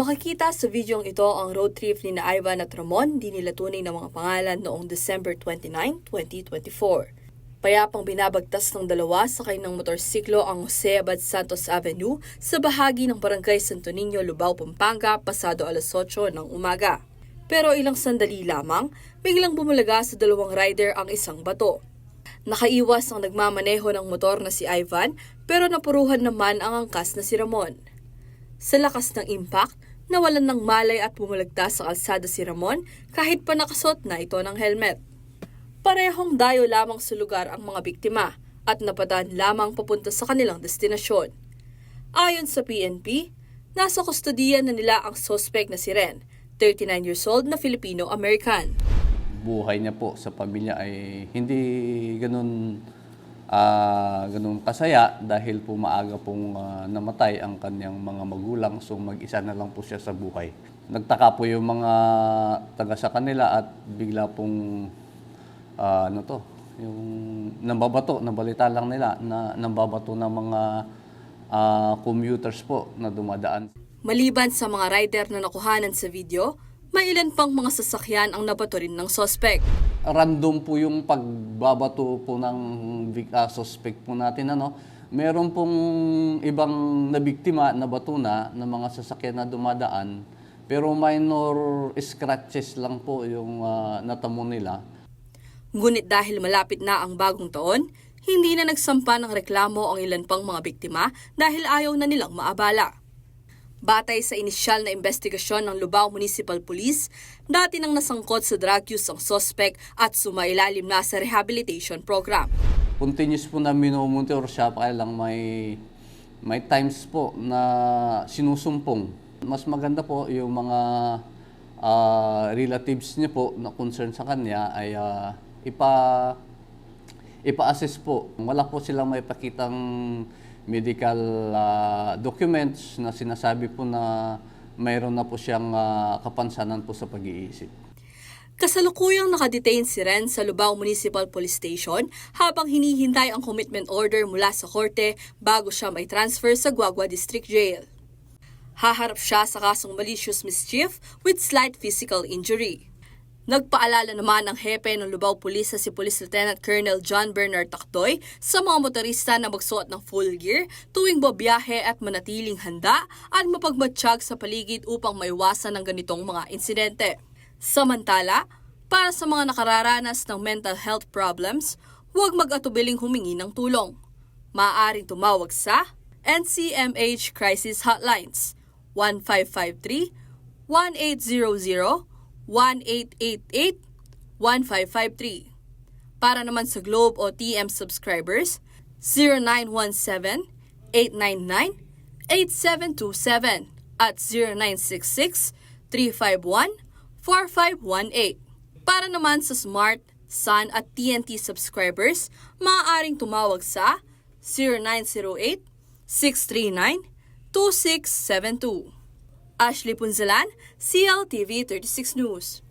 Makikita sa videong ito ang road trip ni na Ivan at Ramon, di nila tunay na mga pangalan noong December 29, 2024. Payapang binabagtas ng dalawa sakay ng motorsiklo ang Jose Abad Santos Avenue sa bahagi ng Barangay Santo Niño, Lubao, Pampanga, pasado alas 8 ng umaga. Pero ilang sandali lamang, biglang bumulaga sa dalawang rider ang isang bato. Nakaiwas ang nagmamaneho ng motor na si Ivan pero napuruhan naman ang angkas na si Ramon. Sa lakas ng impact, nawalan ng malay at bumulagtas sa kalsada si Ramon kahit pa nakasuot na ito ng helmet. Parehong dayo lamang sa lugar ang mga biktima at napadaan lamang papunta sa kanilang destinasyon. Ayon sa PNP, nasa kustodiya na nila ang suspect na si Ren, 39 years old na Filipino-American. Buhay niya po sa pamilya ay hindi ganun kasaya dahil po maaga pong namatay ang kanyang mga magulang, so mag-isa na lang po siya sa buhay. Nagtaka po yung mga taga sa kanila at bigla pong yung nambabato, nabalita lang nila na nambabato ng mga commuters po na dumadaan. Maliban sa mga rider na nakuhanan sa video, may ilan pang mga sasakyan ang nabato rin ng suspect. Random po yung pagbabato po ng suspect po natin. Meron pong ibang nabiktima na bato na ng mga sasakyan na dumadaan, pero minor scratches lang po yung natamo nila. Ngunit dahil malapit na ang bagong taon, hindi na nagsampa ng reklamo ang ilan pang mga biktima dahil ayaw na nilang maabala. Batay sa inisyal na investigasyon ng Lubao Municipal Police, dati nang nasangkot sa drug use ang suspect at sumailalim na sa rehabilitation program. Continuous po na minomonitor siya, kaya lang may times po na sinusumpong. Mas maganda po yung mga relatives niya po na concern sa kanya ay ipa-assess po. Wala po silang may pakitang medical documents na sinasabi po na mayroon na po siyang kapansanan po sa pag-iisip. Kasalukuyang nakadetain si Ren sa Lubao Municipal Police Station habang hinihintay ang commitment order mula sa korte bago siya may transfer sa Guagua District Jail. Haharap siya sa kasong malicious mischief with slight physical injury. Nagpaalala naman ang hepe ng Lubao Police si Police Lieutenant Colonel John Bernard Tacdoy sa mga motorista na magsuot ng full gear tuwing babiyahe at manatiling handa at mapagmatsyag sa paligid upang maiwasan ng ganitong mga insidente. Samantala, para sa mga nakararanas ng mental health problems, huwag mag-atubiling humingi ng tulong. Maaaring tumawag sa NCMH Crisis Hotlines 1553, 1800, 1888-1553. Para naman sa Globe o TM subscribers, 0917-899-8727 at 0966-351-4518. Para naman sa Smart, Sun at TNT subscribers, maaaring tumawag sa 0908-639-2672. Ashley Punzalan, CLTV 36 News.